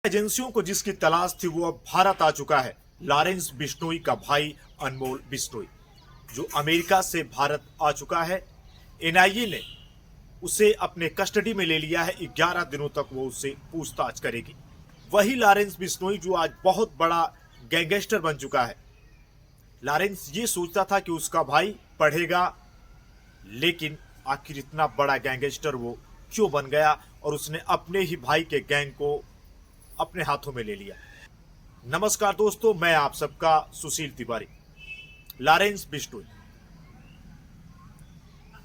एजेंसियों को जिसकी तलाश थी वो अब भारत आ चुका है। लॉरेंस बिश्नोई का भाई अनमोल बिश्नोई जो अमेरिका से भारत आ चुका है। एनआईए ने उसे अपने कस्टडी में ले लिया है। 11 दिनों तक वो उससे पूछताछ करेगी। वही लॉरेंस बिश्नोई जो आज बहुत बड़ा गैंगस्टर बन चुका है। लॉरेंस ये सोचता था कि उसका भाई पढ़ेगा, लेकिन आखिर इतना बड़ा गैंगस्टर वो क्यों बन गया और उसने अपने ही भाई के गैंग को अपने हाथों में ले लिया। नमस्कार दोस्तों, मैं आप सबका सुशील तिवारी। लॉरेंस बिश्नोई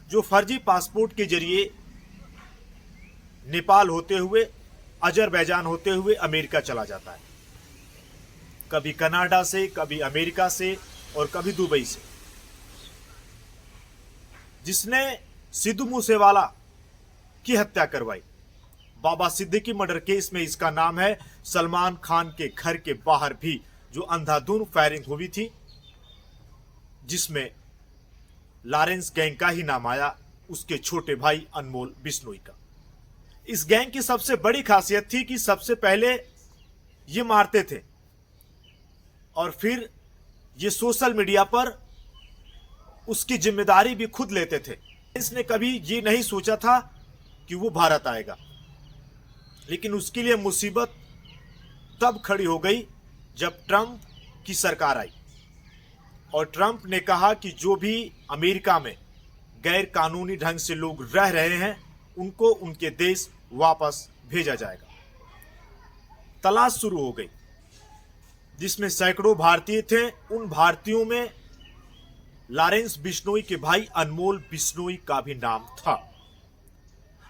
जो फर्जी पासपोर्ट के जरिए नेपाल होते हुए, अजरबैजान होते हुए अमेरिका चला जाता है, कभी कनाडा से, कभी अमेरिका से और कभी दुबई से, जिसने सिद्धू मूसेवाला की हत्या करवाई। बाबा सिद्दीकी मर्डर केस में इसका नाम है। सलमान खान के घर के बाहर भी जो अंधाधुंध फायरिंग हुई थी, जिसमें लॉरेंस गैंग का ही नाम आया, उसके छोटे भाई अनमोल बिश्नोई का। इस गैंग की सबसे बड़ी खासियत थी कि सबसे पहले ये मारते थे और फिर ये सोशल मीडिया पर उसकी जिम्मेदारी भी खुद लेते थे। इसने कभी ये नहीं सोचा था कि वो भारत आएगा, लेकिन उसके लिए मुसीबत तब खड़ी हो गई जब ट्रंप की सरकार आई और ट्रंप ने कहा कि जो भी अमेरिका में गैर कानूनी ढंग से लोग रह रहे हैं उनको उनके देश वापस भेजा जाएगा। तलाश शुरू हो गई, जिसमें सैकड़ों भारतीय थे। उन भारतीयों में लॉरेंस बिश्नोई के भाई अनमोल बिश्नोई का भी नाम था।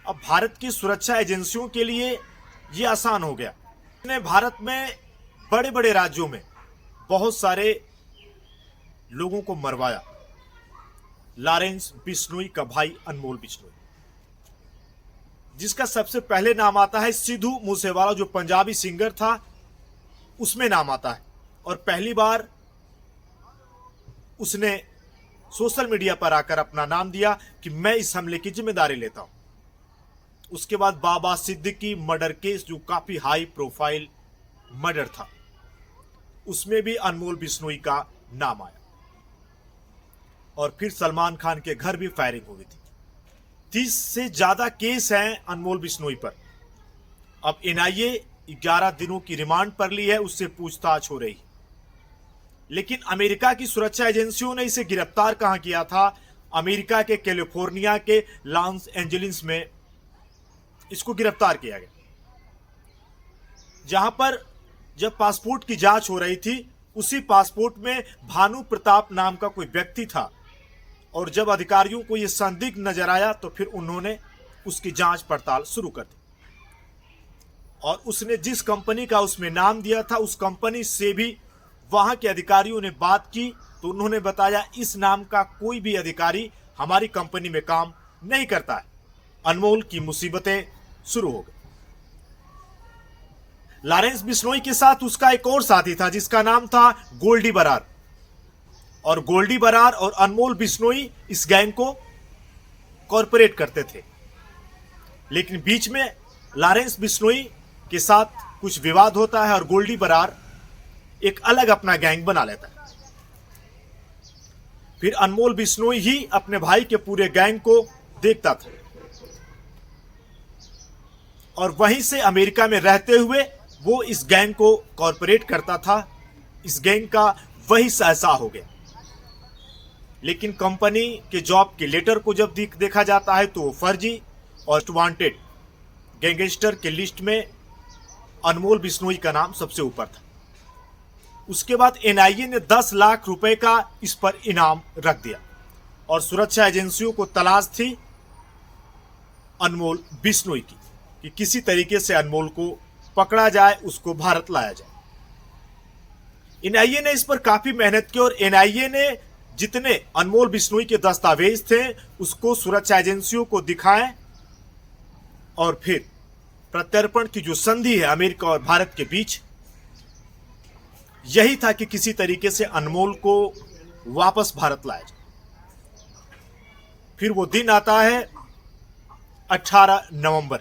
अब भारत की सुरक्षा एजेंसियों के लिए यह आसान हो गया। ने भारत में बड़े बड़े राज्यों में बहुत सारे लोगों को मरवाया। लॉरेंस बिश्नोई का भाई अनमोल बिश्नोई, जिसका सबसे पहले नाम आता है सिद्धू मूसेवाला, जो पंजाबी सिंगर था, उसमें नाम आता है। और पहली बार उसने सोशल मीडिया पर आकर अपना नाम दिया कि मैं इस हमले की जिम्मेदारी लेता हूं। उसके बाद बाबा सिद्दीकी मर्डर केस, जो काफी हाई प्रोफाइल मर्डर था, उसमें भी अनमोल बिश्नोई का नाम आया। और फिर सलमान खान के घर भी फायरिंग हुई थी। 30 से ज्यादा केस हैं अनमोल बिश्नोई पर। अब एनआईए 11 दिनों की रिमांड पर ली है, उससे पूछताछ हो रही। लेकिन अमेरिका की सुरक्षा एजेंसियों ने इसे गिरफ्तार कहां किया था? अमेरिका के कैलिफोर्निया के लॉस एंजलिस में इसको गिरफ्तार किया गया, जहां पर जब पासपोर्ट की जांच हो रही थी, उसी पासपोर्ट में भानु प्रताप नाम का कोई व्यक्ति था। और जब अधिकारियों को यह संदिग्ध नजर आया तो फिर उन्होंने उसकी जांच पड़ताल शुरू कर दी। और उसने जिस कंपनी का उसमें नाम दिया था, उस कंपनी से भी वहां के अधिकारियों ने बात की तो उन्होंने बताया इस नाम का कोई भी अधिकारी हमारी कंपनी में काम नहीं करता है। अनमोल की मुसीबतें शुरू हो गई। लॉरेंस बिश्नोई के साथ उसका एक और साथी था जिसका नाम था गोल्डी बरार। और गोल्डी बरार और अनमोल बिश्नोई इस गैंग को कॉर्पोरेट करते थे। लेकिन बीच में लॉरेंस बिश्नोई के साथ कुछ विवाद होता है और गोल्डी बरार एक अलग अपना गैंग बना लेता है। फिर अनमोल बिश्नोई ही अपने भाई के पूरे गैंग को देखता था और वहीं से अमेरिका में रहते हुए वो इस गैंग को कॉर्पोरेट करता था। इस गैंग का वही सहसा हो गया। लेकिन कंपनी के जॉब के लेटर को जब देखा जाता है तो वो फर्जी और वांटेड गैंगस्टर के लिस्ट में अनमोल बिश्नोई का नाम सबसे ऊपर था। उसके बाद एनआईए ने 10 लाख रुपए का इस पर इनाम रख दिया और सुरक्षा एजेंसियों को तलाश थी अनमोल बिश्नोई की कि किसी तरीके से अनमोल को पकड़ा जाए, उसको भारत लाया जाए। एनआईए ने इस पर काफी मेहनत की और एनआईए ने जितने अनमोल बिश्नोई के दस्तावेज थे उसको सुरक्षा एजेंसियों को दिखाएं और फिर प्रत्यर्पण की जो संधि है अमेरिका और भारत के बीच, यही था कि किसी तरीके से अनमोल को वापस भारत लाया जाए। फिर वो दिन आता है 18 नवंबर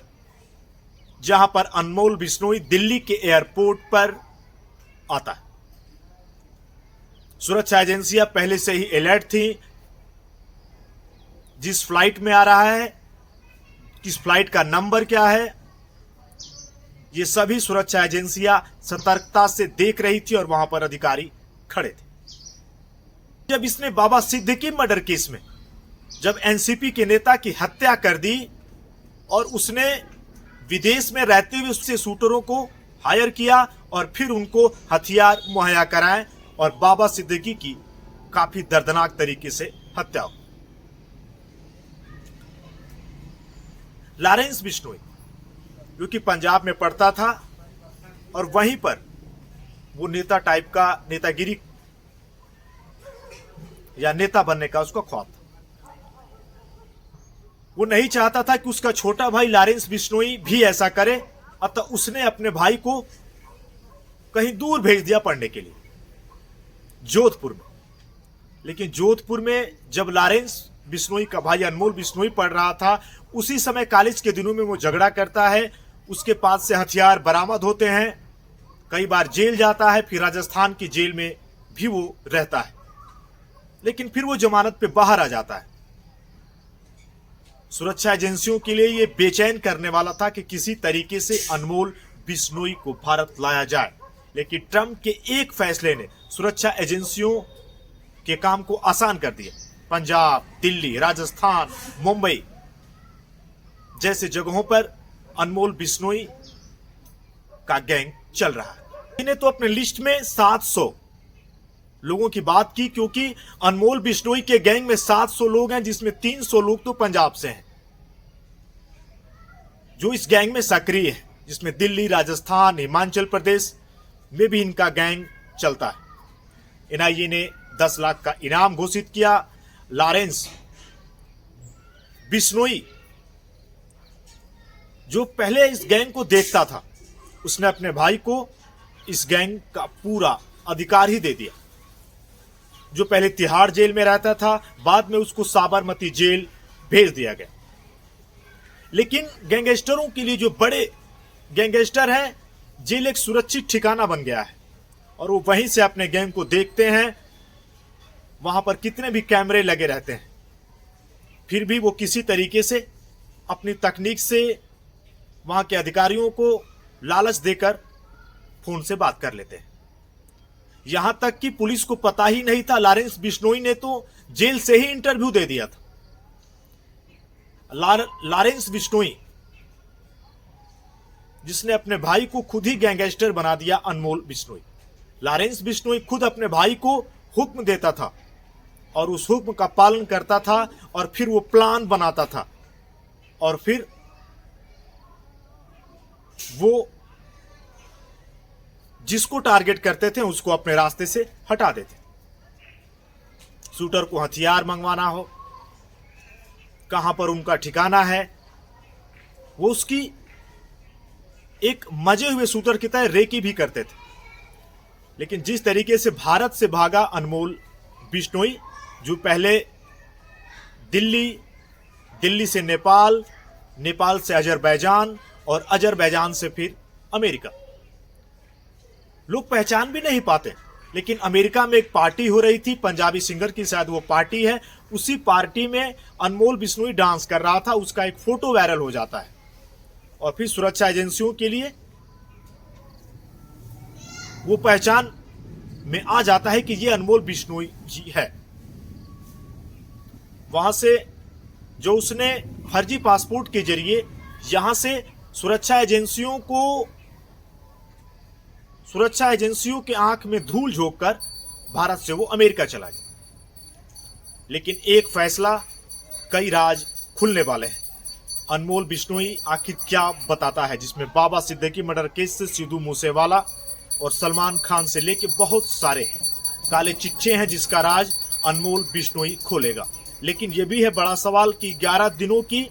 जहां पर अनमोल बिश्नोई दिल्ली के एयरपोर्ट पर आता है। सुरक्षा एजेंसियां पहले से ही अलर्ट थी, जिस फ्लाइट में आ रहा है, किस फ्लाइट का नंबर क्या है, ये सभी सुरक्षा एजेंसियां सतर्कता से देख रही थी और वहां पर अधिकारी खड़े थे। जब इसने बाबा सिद्दीकी मर्डर केस में जब एनसीपी के नेता की हत्या कर दी और उसने विदेश में रहते हुए उससे शूटरों को हायर किया और फिर उनको हथियार मुहैया कराएं और बाबा सिद्दीकी की काफी दर्दनाक तरीके से हत्या हो। लॉरेंस बिश्नोई जो कि पंजाब में पढ़ता था और वहीं पर वो नेता टाइप का नेतागिरी या नेता बनने का उसका ख्वाब था। वो नहीं चाहता था कि उसका छोटा भाई लॉरेंस बिश्नोई भी ऐसा करे, अतः उसने अपने भाई को कहीं दूर भेज दिया पढ़ने के लिए, जोधपुर में। लेकिन जोधपुर में जब लॉरेंस बिश्नोई का भाई अनमोल बिश्नोई पढ़ रहा था, उसी समय कॉलेज के दिनों में वो झगड़ा करता है, उसके पास से हथियार बरामद होते हैं, कई बार जेल जाता है, फिर राजस्थान की जेल में भी वो रहता है, लेकिन फिर वो जमानत पे बाहर आ जाता है। सुरक्षा एजेंसियों के लिए ये बेचैन करने वाला था कि किसी तरीके से अनमोल बिश्नोई को भारत लाया जाए, लेकिन ट्रंप के एक फैसले ने सुरक्षा एजेंसियों के काम को आसान कर दिया। पंजाब, दिल्ली, राजस्थान, मुंबई जैसे जगहों पर अनमोल बिश्नोई का गैंग चल रहा है। इन्हें तो अपने लिस्ट में 700 लोगों की बात की, क्योंकि अनमोल बिश्नोई के गैंग में 700 लोग हैं, जिसमें 300 लोग तो पंजाब से हैं जो इस गैंग में सक्रिय है, जिसमें दिल्ली, राजस्थान, हिमाचल प्रदेश में भी इनका गैंग चलता है। एनआईए ने 10 लाख का इनाम घोषित किया। लॉरेंस बिश्नोई जो पहले इस गैंग को देखता था, उसने अपने भाई को इस गैंग का पूरा अधिकार ही दे दिया। जो पहले तिहाड़ जेल में रहता था, बाद में उसको साबरमती जेल भेज दिया गया। लेकिन गैंगस्टरों के लिए, जो बड़े गैंगस्टर हैं, जेल एक सुरक्षित ठिकाना बन गया है और वो वहीं से अपने गैंग को देखते हैं। वहां पर कितने भी कैमरे लगे रहते हैं, फिर भी वो किसी तरीके से अपनी तकनीक से वहां के अधिकारियों को लालच देकर फोन से बात कर लेते हैं। यहां तक कि पुलिस को पता ही नहीं था। लॉरेंस बिश्नोई ने तो जेल से ही इंटरव्यू दे दिया था। लॉरेंस बिश्नोई जिसने अपने भाई को खुद ही गैंगस्टर बना दिया, अनमोल बिश्नोई। लॉरेंस बिश्नोई खुद अपने भाई को हुक्म देता था और उस हुक्म का पालन करता था और फिर वो प्लान बनाता था और फिर वो जिसको टारगेट करते थे उसको अपने रास्ते से हटा देते। शूटर को हथियार मंगवाना हो, कहां पर उनका ठिकाना है, वो उसकी एक मजे हुए शूटर की तरह रेकी भी करते थे। लेकिन जिस तरीके से भारत से भागा अनमोल बिश्नोई, जो पहले दिल्ली से नेपाल, नेपाल से अजरबैजान और अजरबैजान से फिर अमेरिका, लोग पहचान भी नहीं पाते। लेकिन अमेरिका में एक पार्टी हो रही थी, पंजाबी सिंगर की शायद वो पार्टी है, उसी पार्टी में अनमोल बिश्नोई डांस कर रहा था, उसका एक फोटो वायरल हो जाता है और फिर सुरक्षा एजेंसियों के लिए वो पहचान में आ जाता है कि ये अनमोल बिश्नोई जी है। वहां से जो उसने फर्जी पासपोर्ट के जरिए यहां से सुरक्षा एजेंसियों के आंख में धूल झोंककर भारत से वो अमेरिका चला गया। लेकिन एक फैसला, कई राज खुलने वाले हैं। अनमोल बिश्नोई आखिर क्या बताता है, जिसमें बाबा सिद्दीकी मर्डर केस से सिद्धू मूसेवाला और सलमान खान से लेके बहुत सारे काले चिट्ठे हैं, जिसका राज अनमोल बिश्नोई खोलेगा। लेकिन यह भी है बड़ा सवाल कि 11 दिनों की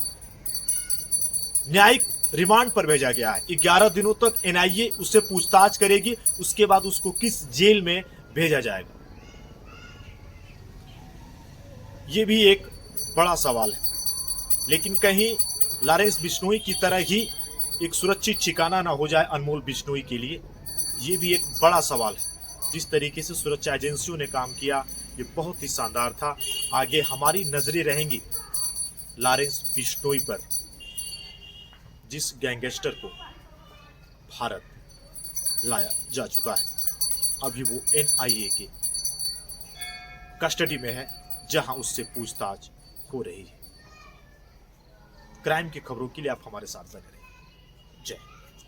न्यायिक रिमांड पर भेजा गया है। 11 दिनों तक एनआईए उससे पूछताछ करेगी, उसके बाद उसको किस जेल में भेजा जाएगा, यह भी एक बड़ा सवाल है। लेकिन कहीं लॉरेंस बिश्नोई की तरह ही एक सुरक्षित ठिकाना ना हो जाए अनमोल बिश्नोई के लिए, ये भी एक बड़ा सवाल है। जिस तरीके से सुरक्षा एजेंसियों ने काम किया ये बहुत ही शानदार था। आगे हमारी नजरें रहेंगी लॉरेंस बिश्नोई पर, जिस गैंगस्टर को भारत लाया जा चुका है। अभी वो NIA के कस्टडी में है, जहां उससे पूछताछ हो रही है। क्राइम की खबरों के लिए आप हमारे साथ बने रहिए। जय